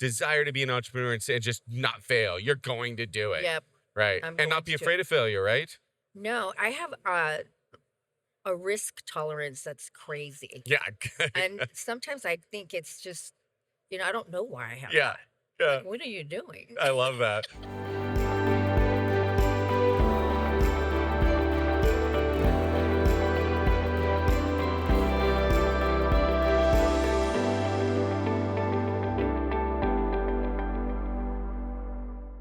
desire to be an entrepreneur and say, just not fail. You're going to do it. Yep. Right. I'm And going not be to do afraid of failure, right? No, I have a risk tolerance that's crazy. Yeah. And sometimes I think it's just, I don't know why I have Yeah. that. Yeah. Like, what are you doing? I love that.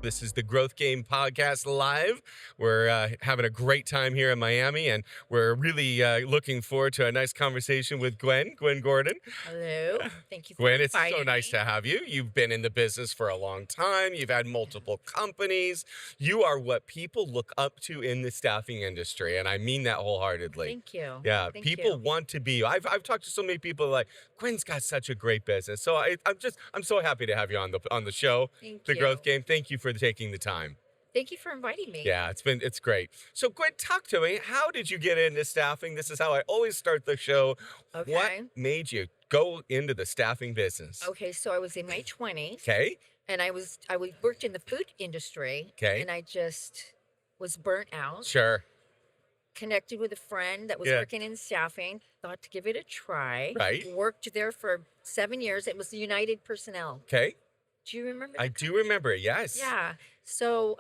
This is the Growth Game Podcast Live. We're having a great time here in Miami, and we're really looking forward to a nice conversation with Gwen Gordon. Hello. Thank you for Gwen, it's inviting so nice me. to have you. You've been in the business for a long time. You've had multiple companies. You are what people look up to in the staffing industry, and I mean that wholeheartedly. Thank you. Yeah, Thank people you. want to be you. I've talked to so many people like, Gwen's got such a great business. So I'm so happy to have you on the show, Thank The you. Growth Game. Thank you for taking the time. Thank you for inviting me. Yeah, it's great. So Gwen, talk to me. How did you get into staffing? This is how I always start the show. Okay. What made you go into the staffing business? Okay, so I was in my 20s. Okay. And I worked in the food industry. Okay. And I just was burnt out. Sure. Connected with a friend that was Yeah. working in staffing, thought to give it a try. Right. Worked there for 7 years. It was the United Personnel. Okay. Do you remember I that do company? remember it. Yes. Yeah. So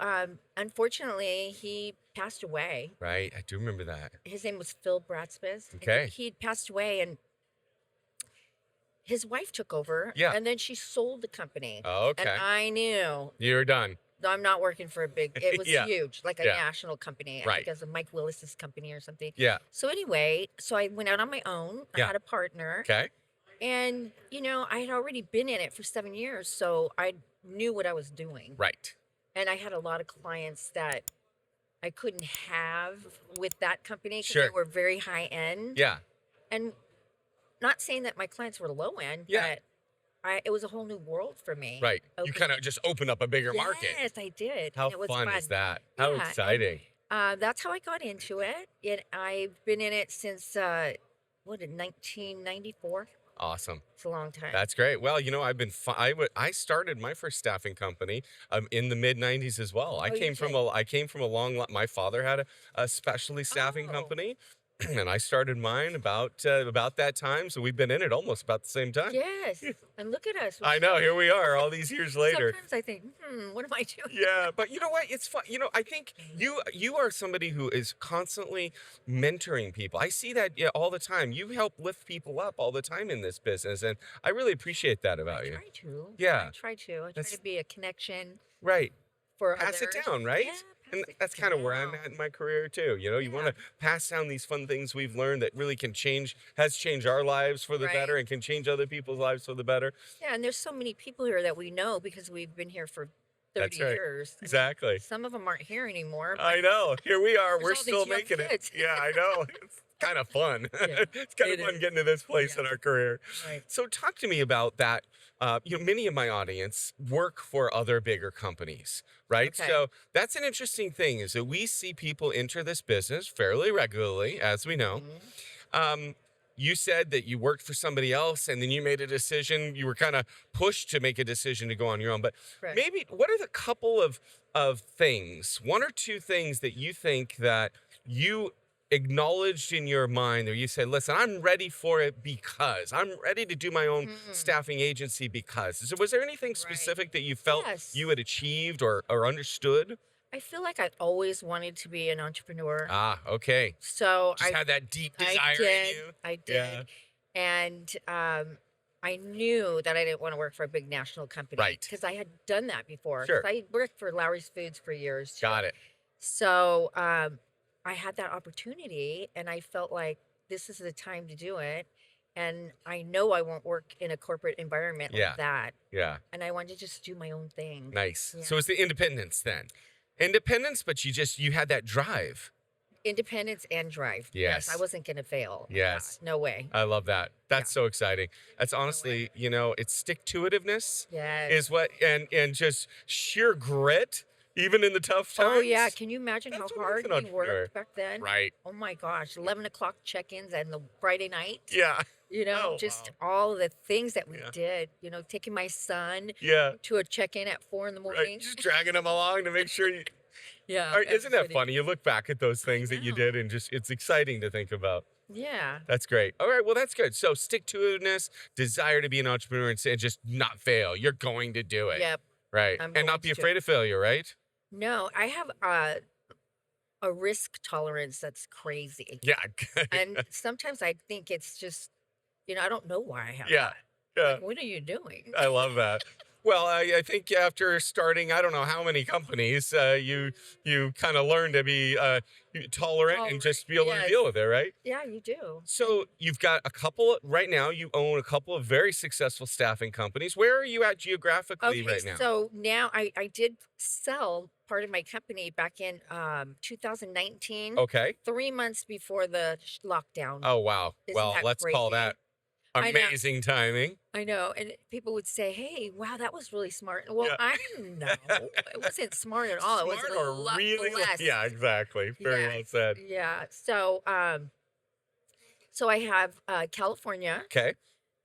unfortunately, he passed away. Right. I do remember that. His name was Phil Bratsmith. And Okay. He passed away, and his wife took over. Yeah. And then she sold the company. Oh, And okay. I knew You're done. I'm not working for it was Yeah. huge, like a Yeah. national company. I Right. think it was a Mike Willis's company or something. Yeah. So anyway, I went out on my own. Yeah. I had a partner. Okay. And, I had already been in it for 7 years, so I knew what I was doing. Right. And I had a lot of clients that I couldn't have with that company because Sure. they were very high end. Yeah. And not saying that my clients were low end, Yeah. but it was a whole new world for me. Right. You Opening- kind of just open up a bigger market. Yes, I did. How and it was fun is that? How Yeah, and- exciting. That's how I got into it. And I've been in it since 1994. Awesome. It's a long time. That's great. Well, I've been I started my first staffing company in the mid 90s as well. I Oh, you came from did? a long my father had a specialty staffing Oh. company and I started mine about that time, so we've been in it almost about the same time. Yes. And look at us. I know, here we are all these years later. Sometimes I think, what am I doing? Yeah, but you know what? It's fun. I think you are somebody who is constantly mentoring people. I see that all the time. You help lift people up all the time in this business, and I really appreciate that about I you. try to. Yeah. I try That's- to be a connection Right. for Pass it others. down, right? Yeah, pass And it that's kind of where I'm down. at in my career too. You want to pass down these fun things we've learned that really has changed our lives for the Right. better and can change other people's lives for the better. Yeah, and there's so many people here that we know because we've been here for 30 That's right. years. I mean, Exactly. some of them aren't here anymore. But I know. Here we are. There's We're all these still young making kids. it. Yeah, I know. It's kind of fun. Yeah, It's kind of it fun is. getting to this place in Yeah. our career. Right. So talk to me about that. Many of my audience work for other bigger companies, right? Okay. So that's an interesting thing is that we see people enter this business fairly regularly, as we know. Mhm. You said that you worked for somebody else and then you made a decision. You were kind of pushed to make a decision to go on your own. But Correct. maybe what are the couple of things, one or two things that you think that you acknowledged in your mind or you said, listen, I'm ready for it because I'm ready to do my own staffing agency because. So was there anything specific that you felt Yes. you had achieved or understood? I feel like I've always wanted to be an entrepreneur. Ah, okay. So Just had that deep desire I did. in you. I did. Yeah. And I knew that I didn't want to work for a big national company. Right. Because I had done that before. 'Cause Sure. I worked for Lowry's Foods for years. Too. Got it. So I had that opportunity and I felt like this is the time to do it. And I know I won't work in a corporate environment Yeah. like that. Yeah. And I wanted to just do my own thing. Nice. Yeah. So it's the independence then. Independence, but you had that drive. Independence and drive. Yes. I wasn't going to fail. Yes. No way. I love that. That's so exciting. That's honestly, it's stick-to-itiveness Yes. is what, and just sheer grit even in the tough times. Oh yeah, can you imagine how That's what makes hard an we entrepreneur. worked back then? Right. Oh my gosh, 11 o'clock check-ins and the Friday night. Yeah. You know, Oh, just wow. all the things that we Yeah. did. You know, taking my son Yeah. to a check-in at 4 in the Right. morning. Just dragging them along to make sure you. Yeah, Or that's isn't that funny. funny? You look back at those I things that you did know. and just it's exciting to think about. Yeah. That's great. All right. Well, that's good. So stick to itiveness, desire to be an entrepreneur and just not fail. You're going to do it. Yep. Right. I'm And going not be to do afraid it. of failure, right? No, I have a risk tolerance that's crazy. Yeah. And sometimes I think it's just, I don't know why I have Yeah. that. Yeah. Like, what are you doing? I love that. Well, I think after starting, I don't know how many companies, you kind of learn to be tolerant and Tolerant. just be able to Yes. deal with it, right? Yeah, you do. So you've got a couple right now. You own a couple of very successful staffing companies. Where are you at geographically Okay, right now? so now I did sell part of my company back in 2019, Okay. 3 months before the lockdown. Oh wow. Isn't Well, that let's call crazy? that I know. amazing timing. I know, and people would say, "Hey, wow, that was really smart." Well, Yeah. I didn't know. It wasn't smart at all. It was Smart a or lot really? less. Yeah, exactly. Very well said. Yeah. So I have California. Okay.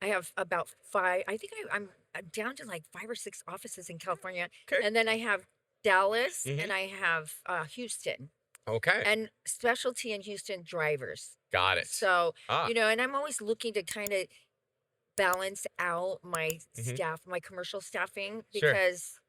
I have about five. I think I'm down to like 5 or 6 offices in California, Okay. and then I have Dallas, Mhm. and I have Houston, Okay. and specialty in Houston drivers. Got it. So Ah. and I'm always looking to kind of balance out my Mhm. staff, my commercial staffing, Sure. because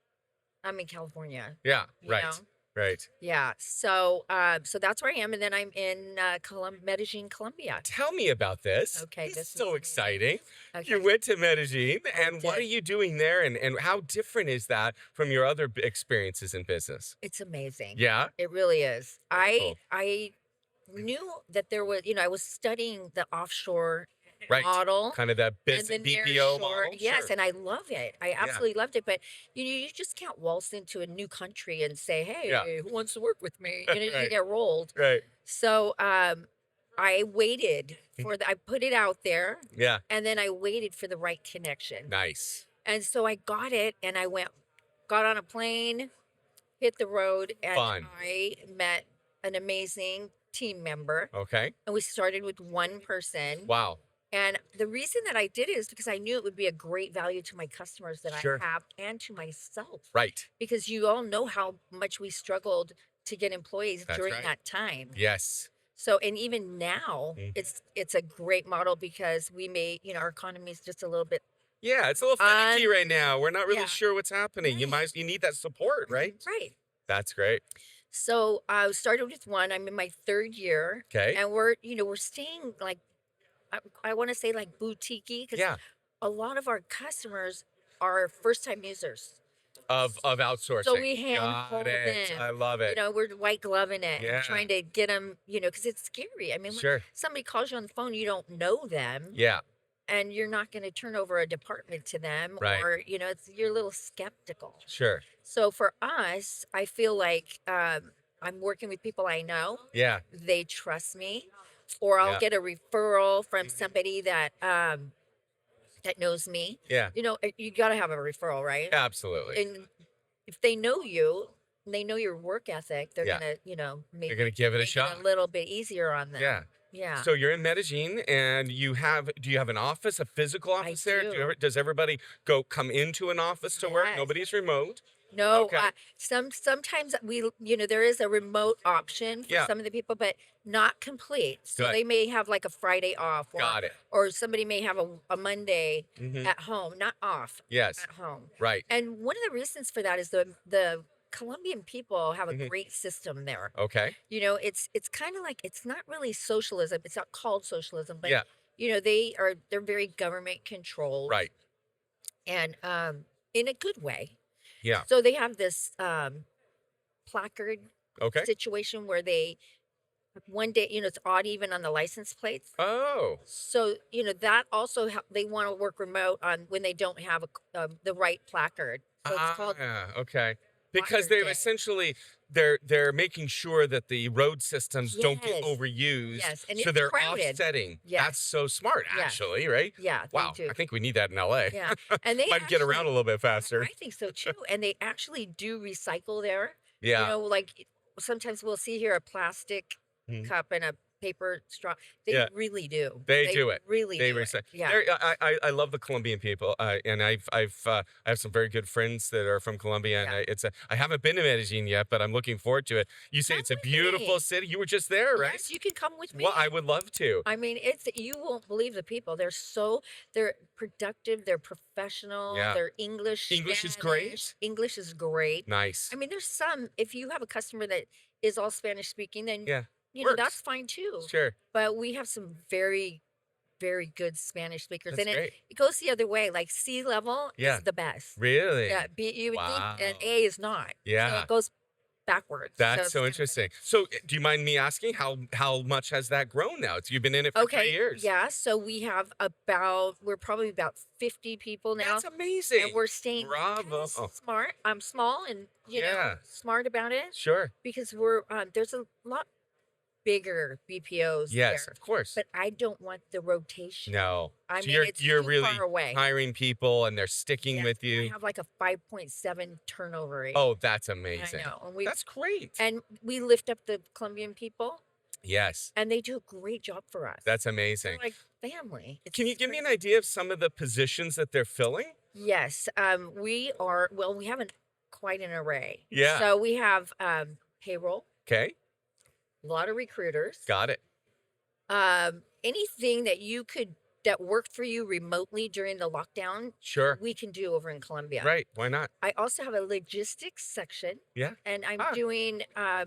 I'm in California. Yeah. You Right. know? Right. Yeah. So that's where I am, and then I'm in Medellín, Colombia. Tell me about this. Okay, This is this is so amazing. exciting. Okay. You went to Medellin, I and what are did. you doing there? And how different is that from your other experiences in business? It's amazing. Yeah. It really is. I Cool. I knew that there was, I was studying the offshore Right. model Kind of that and the BPO nearshore. model. Yes, Sure. and I love it. I Yeah. absolutely loved it. But you just can't waltz into a new country and say, Yeah. "Hey, who wants to work with me?" You Right. get rolled. Right. So I waited for I put it out there, Yeah. and then I waited for the right connection. Nice. And so I got it, and got on a plane, hit the road, and Fun. I met an amazing team member. Okay. And we started with one person. Wow. And the reason that I did it is because I knew it would be a great value to my customers that Sure. I have and to myself. Right. Because you all know how much we struggled to get employees That's during right. that time. Yes. So, and even now, Mhm. it's a great model because our economy is just a little bit Yeah. It's a little finicky right un now. We're not really yeah, sure what's happening. right, You need that support, right? right. That's great. So I started with one. I'm in my third year, Okay. and we're staying like I want to say like boutique because Yeah. a lot of our customers are first time users. Of So outsourcing. we hand Got hold it. them. I love it. We're white gloving it Yeah. and trying to get them, because it's scary. I mean, when Sure. somebody calls you on the phone, you don't know them, Yeah. and you're not going to turn over a department to them, Right. or you're a little skeptical. Sure. So for us, I feel like I'm working with people I know. Yeah. They trust me, or I'll Yeah. get a referral from Mhm. somebody that knows me. Yeah. You got to have a referral, right? Absolutely. And if they know you, and they know your work ethic, they're Yeah. gonna, You're maybe gonna give it a make it a shot. little bit easier on them. Yeah. Yeah, So you're in Medellin, and do you have an office, a physical I office there? do. Does everybody come into an office to work? Yes. Nobody's remote. No, Okay. sometimes there is a remote option for Yeah. some of the people, but not complete. So Good. they may have like a Friday off, Got it. or somebody may have a Monday Hmm. at home, not off, Yes. at home. Right. And one of the reasons for that is the Colombian people have a Hmm. great system there. Okay. It's kind of like, it's not really socialism. It's not called socialism, but Yeah. they're very government controlled, Right. and in a good way. Yeah. So they have this placard Okay. situation where one day, it's odd even on the license plates. Oh. So, that also they want to work remote on when they don't have the right placard. So it's called Okay. Because placard they're day. essentially they're making sure that the road systems don't get Yes. overused. Yes, and So it's they're crowded. offsetting. Yes. That's so smart, Yes. actually, right? Yeah, they Wow. do. I think we need that in LA. Yeah, and they Might get around a actually, little bit faster. I think so too. And they actually do recycle there. You Yeah. know, like sometimes we'll see here a plastic Mhm. cup and a paper straw. They Yeah. really do. They They do it. really They do it. recycle. Yeah. There, I love the Colombian people, and I have some very good friends that are from Colombia, and Yeah. I haven't been to Medellin yet, but I'm looking forward to it. You say Come it's a with beautiful me. city. You were just there, right? Yes, you can come with Well, me. I would love to. I mean, you won't believe the people. They're productive, they're professional, Yeah. they're English, English is Spanish. great. English is great. Nice. I mean, there's some, if you have a customer that is all Spanish speaking, then, Yeah. that's Works. fine too. Sure. But we have some very, very good Spanish speakers. That's And great. it goes the other way. Like sea level Yeah. is the best. Yeah. Really? You would think an Wow. A is not. So Yeah. it goes backwards. So That's it's so kind of funny. interesting. So, do you mind me asking how much has that grown now? You've been in it for 3 Okay, years. yeah, so we're probably about 50 people now, That's and amazing. we're staying kinda Bravo. smart. I'm small and, Yeah. smart about it Sure. because there's a lot bigger BPOs Yes, there, of course. but I don't want the rotation. No. I So mean, it's you're too really far away. hiring people and they're sticking Yes, with I you. have like a 5.7 turnover rate. Oh, that's I amazing. know, That's great. and we lift up the Colombian people, Yes, and they do a great job for us. that's They're amazing. like family. Can you It's give me an crazy. idea of some of the positions that they're filling? Yes, we haven't quite an array. Yeah. So we have payroll, Okay. a lot of recruiters, Got it. anything that worked for you remotely during the lockdown, Sure. we can do over in Colombia. Right. Why not? I also have a logistics section, Yeah. and I'm Ah. doing uh,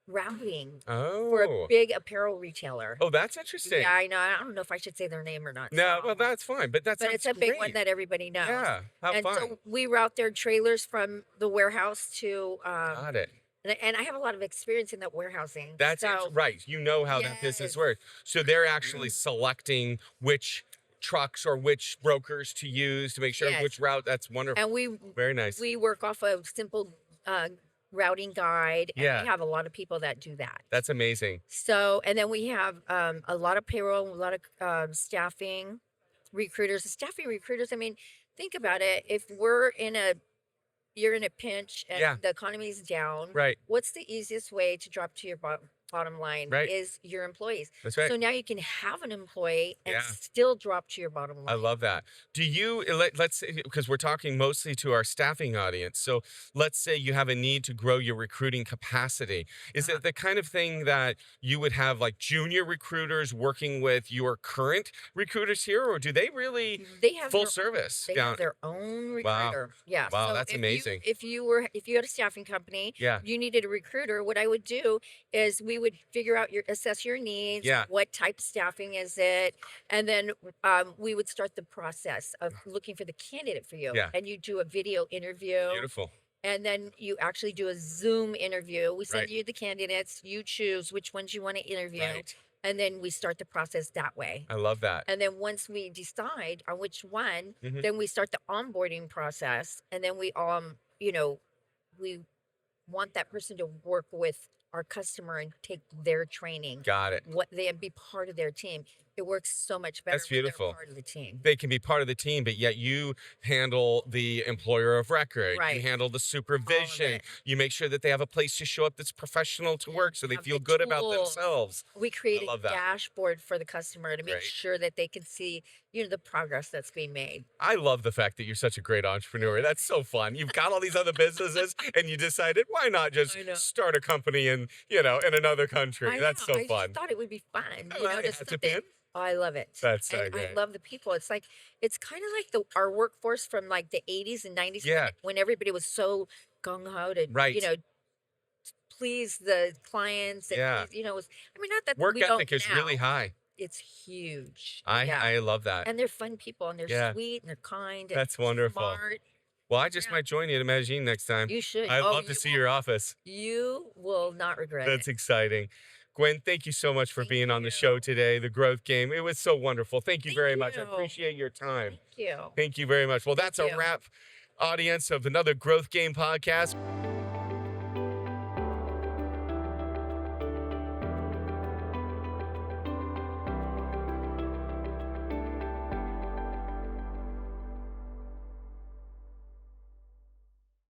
routing for a Oh. big apparel retailer. Oh, that's interesting. Yeah, I know. I don't know if I should say their name or not. No, well, So, that's fine, but that but sounds it's a big one great. that everybody knows. Yeah. How And fun. so we route their trailers from the warehouse to Got it. and I have a lot of experience in that warehousing. That's So right. You know how that business yes. works. So they're actually selecting which trucks or which brokers to use to make sure Yes. which route. That's wonderful. And Very nice. we work off a simple routing guide, and Yeah. we have a lot of people that do that. That's amazing. So and then we have a lot of payroll, a lot of staffing recruiters. Staffing recruiters, I mean, think about it. If you're in a pinch and Yeah. the economy's down, Right. what's the easiest way to drop to your bottom line Right. is your employees. That's right. So now you can have an employee and Yeah. still drop to your bottom I line. love that. Do you let's say because we're talking mostly to our staffing audience. So let's say you have a need to grow your recruiting capacity. Is Uh-huh. it the kind of thing that you would have like junior recruiters working with your current recruiters here, or do they really They have full their service They down? have their own Wow. recruiter. Yeah. Wow, So that's amazing. if you had a staffing company, Yeah. you needed a recruiter, what I would do is we would assess your needs, Yeah. what type of staffing is it, and then we would start the process of looking for the candidate for you. Yeah. And you do a video interview, Beautiful. and then you actually do a Zoom interview. We send Right. you the candidates, you choose which ones you want to interview, Right. and then we start the process that way. I love that. And then once we decide on which one, Mhm. then we start the onboarding process. And then we want that person to work with our customer and take their training, Got it. what they be part of their team. It works so much better That's when they're beautiful. part of the team. They can be part of the team, but yet you handle the employer of record. You Right. handle the supervision. it. You make sure that they have a place to show up that's professional to Yeah, work so they have feel the good about tools. themselves. We create a love that. dashboard for the customer to make Great. sure that they can see, the progress that's being made. I love the fact that you're such a great entrepreneur. That's so fun. You've got all these other businesses and you decided why not just I know. start a company in another country. I That's know, so I fun. just thought it would be fun, Oh, it just has something. been. Oh, I love it. That's so And I great. love the people. It's kind of like our workforce from like the 80s and 90s Yeah. when everybody was so gung ho to, Right. please the clients. And Yeah. please, not that Work we don't ethic is really now. high. It's huge. I Yeah. I love that. And they're fun people and they're Yeah. sweet and they're kind and That's wonderful. smart. Well, I just Yeah. might join you to Medellin next time. You should. I'd Oh, love to you see will- your office. You will not regret That's it. exciting. Gwen, thank you so much for Thank being on the you. show today, The Growth Game. It was so wonderful. Thank you Thank very much. I you. appreciate your time. Thank you. Thank you very much. Well, Thank that's a you. wrap, audience, of another Growth Game podcast.